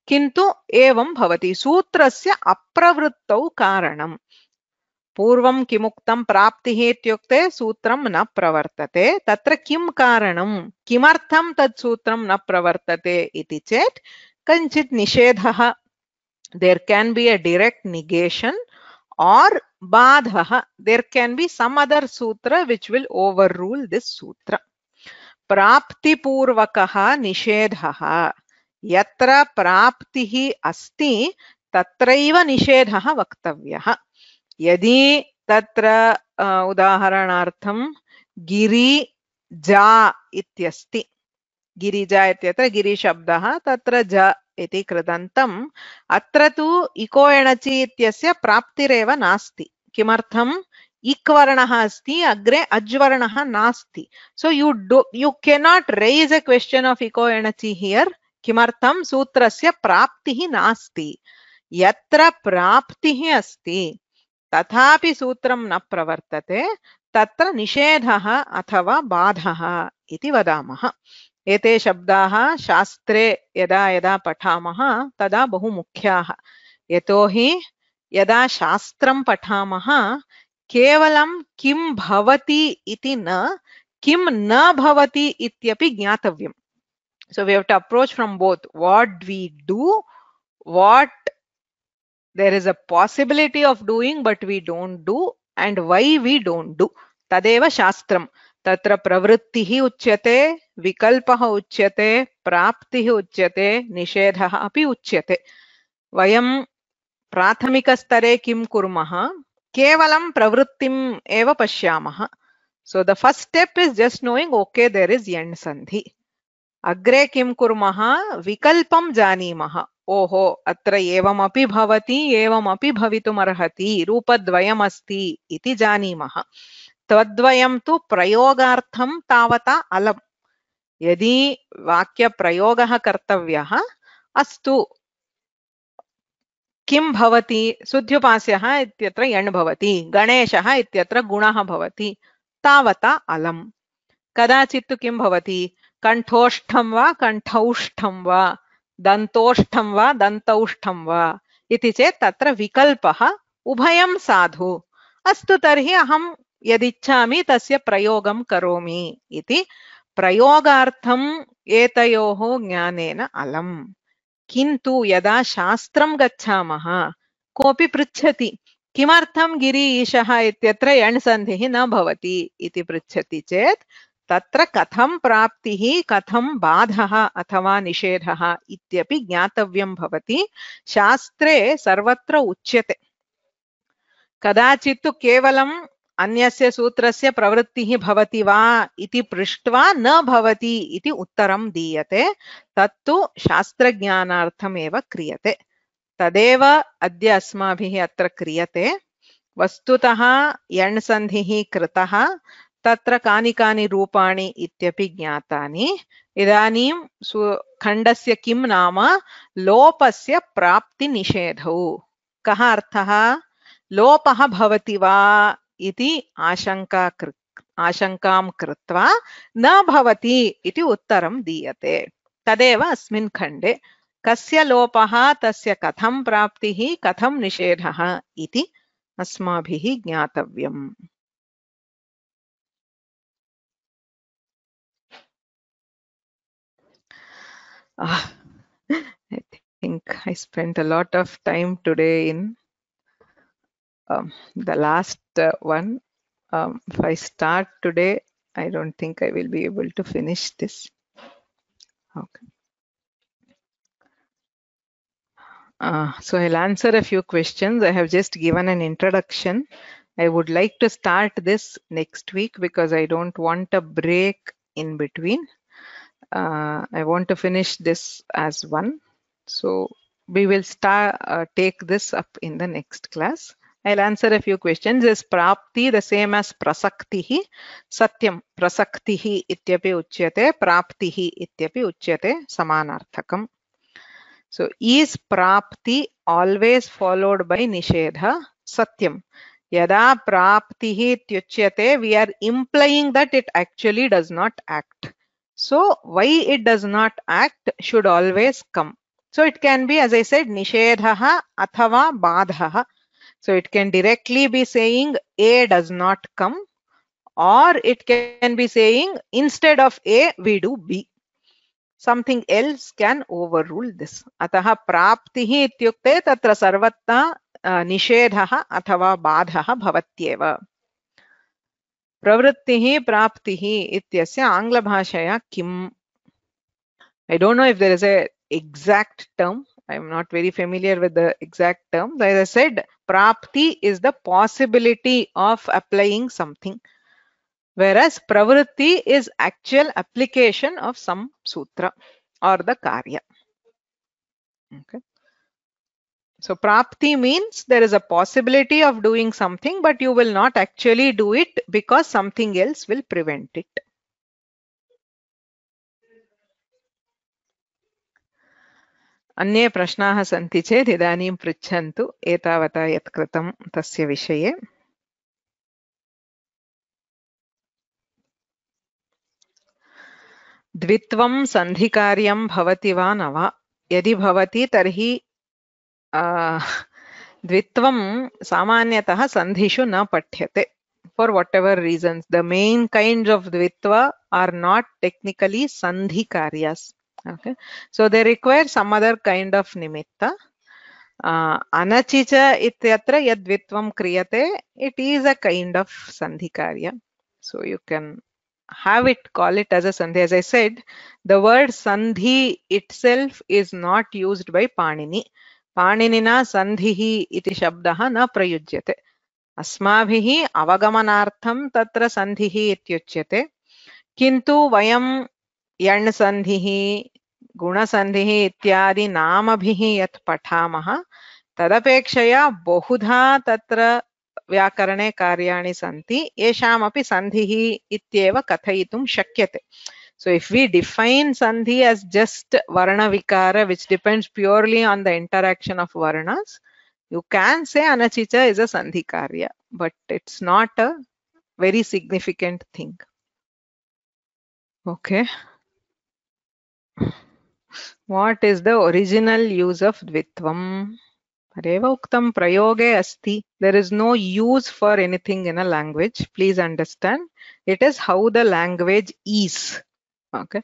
किन्तु एवं भवति. सूत्रस्य अप्रवृत्तौ कारणम्. पूर्वं किमुक्तं प्राप्तिः इत्युक्ते सूत्रं न प्रवर्तते. तत्र किं कारणं, किमर्थं तत् सूत्रं न प्रवर्तते इति चेत् कञ्चित् निषेधः There can be a direct negation or badhaha. There can be some other sutra which will overrule this sutra. Prapti purvakaha nishedhaha. Yatra praptihi asti tatraiva nishedhaha vaktavyaha. Yadi tatra udaharanartham giri ja ityasti. Girija इत्यत्र गिरिशब्दः तत्र ज इति कृदन्तम् अत्र तु इको एणचि इत्यस्य प्राप्तिरेव नास्ति किमर्थम् इक् वर्णः अस्ति अग्रे अज् वर्णः नास्ति so you cannot raise a question of इको एणचि हियर किमर्थम् सूत्रस्य प्राप्तिः नास्ति यत्र प्राप्तिः अस्ति तथापि सूत्रं न प्रवर्तते तत्र निषेधः अथवा बाधः इति वदामः एते शब्दाः शास्त्रे यदा यदा पठामः तदा बहु मुख्याः यतोहि यदा शास्त्रं पठामः केवलं किं भवति इति न किं न भवति इत्यपि ज्ञातव्यम् so we have to approach from both what we do what there is a possibility of doing but we don't do and why we don't do तदेव शास्त्रम् तत्र प्रवृत्तिः उच्यते विकल्पः उच्यते प्राप्तिः उच्यते निषेधः अपि उच्यते वयं प्राथमिकस्तरे किं कुर्मः केवलं प्रवृत्तिम् एव पश्यामः so the first step is just knowing okay there is यण् सन्धि अग्रे किं कुर्मः विकल्पं जानीमः ओहो अत्र एवमपि भवति एवमपि भवितुमर्हति रूपद्वयमस्ति इति जानीमः तद्वयं तु प्रयोगार्थं तावता अलम् यदि वाक्यप्रयोगः कर्तव्यः अस्तु किं भवति सुध्युपास्यः इत्यत्र यण् भवति गणेशः इत्यत्र गुणः भवति तावता अलम् कदाचित् तु किं भवति कण्ठोष्ठं वा कण्ठौष्ठं वा दन्तोष्ठं वा दन्तौष्ठं वा इति चेत् तत्र विकल्पः उभयं साधु अस्तु तर्हि अहं यदिच्छामि तस्य प्रयोगं करोमि इति प्रयोगार्थम् एतयोः ज्ञानेन अलम् किन्तु यदा शास्त्रं गच्छामः कोऽपि पृच्छति किमर्थं गिरि ईशः इत्यत्र यण् सन्धिः न भवति इति पृच्छति चेत् तत्र कथं प्राप्तिः कथं बाधः अथवा निषेधः इत्यपि ज्ञातव्यं भवति शास्त्रे सर्वत्र उच्यते कदाचित् तु केवलम् अन्यस्य सूत्रस्य प्रवृत्तिः भवति वा इति पृष्ट्वा न भवति इति उत्तरं दीयते तत्तु शास्त्रज्ञानार्थमेव क्रियते तदेव अद्य अस्माभिः अत्र क्रियते वस्तुतः यण् सन्धिः कृतः तत्र कानि कानि रूपाणि इत्यपि ज्ञातानि इदानीं खण्डस्य किं नाम लोपस्य प्राप्तिनिषेधौ कः अर्थः लोपः भवति वा इति आशंकां कृत्वा न भवति इति उत्तरं दीयते तदेव अस्मिन् खण्डे कस्य लोपः तस्य कथं प्राप्तिः कथं निषेधः इति अस्माभिः ज्ञातव्यम् I think I spent a lot of time today in the last one. If I start today, I don't think I will be able to finish this. Okay. So I'll answer a few questions. I have just given an introduction. I would like to start this next week because I don't want a break in between. I want to finish this as one. So we will take this up in the next class. I'll answer a few questions. Is prapti the same as prasaktihi? Satyam prasaktihi ityapi uchyate, praptihi ityapi uchyate, samanarthakam. So is prapti always followed by nishedha? Satyam. Yada praptihi ityuchyate, we are implying that it actually does not act. So why it does not act should always come. So it can be, as I said, nishedhaha athava badhaha. So it can directly be saying A does not come, or it can be saying instead of A we do B. something else can overrule this. अतः प्राप्तिः इत्युक्ते तत्र सर्वथा निषेधः अथवा बाधः भवत्येव. प्रवृत्तिः प्राप्तिः इत्यस्य आङ्ग्लभाषया किम्? I don't know if there is a exact term. I am not very familiar with the exact term. As I said, prapti is the possibility of applying something, whereas pravritti is actual application of some sutra or the karya. Okay. So prapti means there is a possibility of doing something, but you will not actually do it because something else will prevent it. अन्ये प्रश्नाः सन्ति चेत् इदानीं पृच्छन्तु एतावता यत् कृतं तस्य विषये. द्वित्वं सन्धिकार्यं भवति वा न वा? यदि भवति तर्हि द्वित्वं सामान्यतः सन्धिषु न पठ्यते. For whatever reasons, the main kinds of dvitva are not technically sandhi karyas. Okay, so they require some other kind of nimitta. Anachicha ityatra yad dvitvam kriyate, it is a kind of sandhi karya. So you can have it, call it as a sandhi. As I said, the word sandhi itself is not used by Panini. Paninina sandhihi iti shabdaha na prayujyate. अस्माभिः अवगमनार्थं तत्र सन्धिः इत्युच्यते, किन्तु वयं यण् सन्धिः गुणसन्धिः इत्यादि नामभिः यत् पठामः तदपेक्षया बहुधा तत्र व्याकरणे कार्याणि सन्ति, येषामपि सन्धिः इत्येव कथयितुं शक्यते. So if we define sandhi as just varna vikara, which depends purely on the interaction of varnas, you can say anachicha is a sandhi karya, but it's not a very significant thing. Okay. What is the original use of dvitvam? Pareva uktam prayoge asti. There is no use for anything in a language. Please understand. It is how the language is. Okay.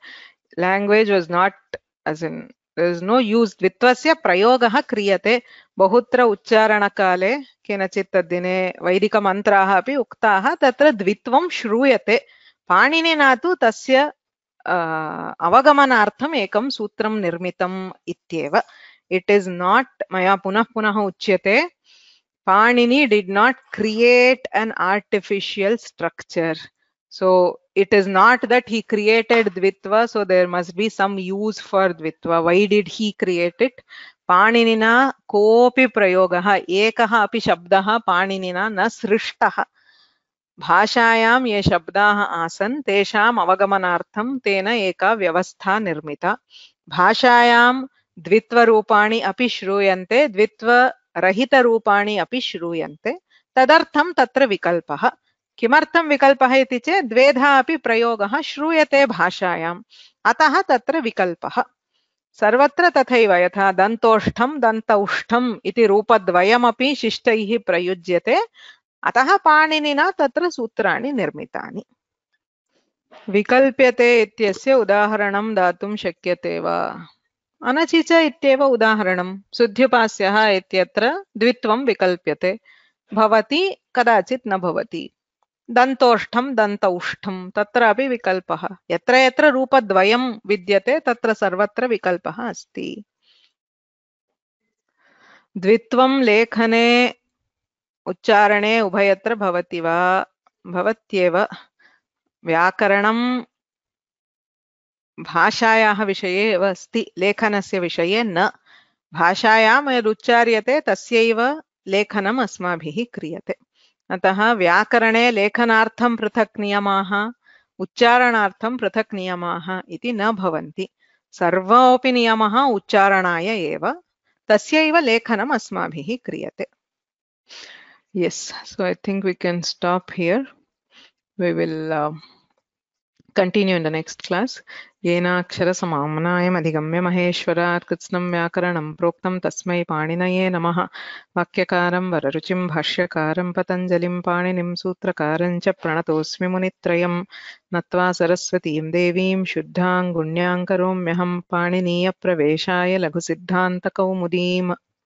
Language was not, as in, there is no use. Dvitvasya prayogah kriyate. Bahutra uchcharanakale केनचित् तद्दिने वैदिकमन्त्राः अपि उक्ताः तत्र द्वित्वं श्रूयते. पाणिनिना तु तस्य अवगमनार्थम् एकं सूत्रं निर्मितम् इत्येव. It is not, मया पुनः पुनः उच्यते, Panini did not create an artificial structure. So it is not that he created dvitva, so there must be some use for dvitva. Why did he create it? Paninina kopi prayogah ekah api shabdah paninina na srishtah. भाषायां ये शब्दाः आसन् तेषाम् अवगमनार्थं तेन एका व्यवस्था निर्मिता. भाषायां द्वित्वरूपाणि अपि श्रूयन्ते, द्वित्वरहितरूपाणि अपि श्रूयन्ते. तदर्थं तत्र विकल्पः. किमर्थं विकल्पः इति चेत् द्वेधा अपि प्रयोगः श्रूयते भाषायाम्, अतः तत्र विकल्पः. सर्वत्र तथैव, यथा दन्तोष्ठं दन्तौष्ठम् इति रूपद्वयमपि शिष्टैः प्रयुज्यते, अतः पाणिनिना तत्र सूत्राणि निर्मितानि. विकल्प्यते इत्यस्य उदाहरणं दातुं शक्यते वा? अनचिच इत्येव उदाहरणं. शुद्ध्युपास्यः इत्यत्र द्वित्वं विकल्प्यते, भवति कदाचित् न भवति. दन्तोष्ठं दन्तौष्ठं तत्रापि विकल्पः. यत्र यत्र रूपद्वयं विद्यते तत्र सर्वत्र विकल्पः अस्ति. द्वित्वं लेखने उच्चारणे उभयत्र भवति वा? भवत्येव. व्याकरणं भाषायाः विषये एव अस्ति, लेखनस्य विषये न. भाषायां यदुच्चार्यते तस्यैव लेखनम् अस्माभिः क्रियते. अतः व्याकरणे लेखनार्थं पृथक् नियमाः, उच्चारणार्थं पृथक् नियमाः इति न भवन्ति. सर्वोऽपि नियमः उच्चारणाय एव, तस्यैव लेखनम् अस्माभिः क्रियते. Yes, so I think we can stop here. We will Continue in the next class. येनाक्षरसमाम्नायमधिगम्य महेश्वरात् कृत्स्नं व्याकरणं प्रोक्तं तस्मै पाणिनये नमः। वाक्यकारं वररुचिं भाष्यकारं पतञ्जलिं पाणिनिं सूत्रकारं च प्रणतोऽस्मि मुनित्रयं। नत्वा सरस्वतीं देवीं शुद्धां गुण्यां करोम्यहं पाणिनीयप्रवेशाय लघुसिद्धान्तकौमुदीम्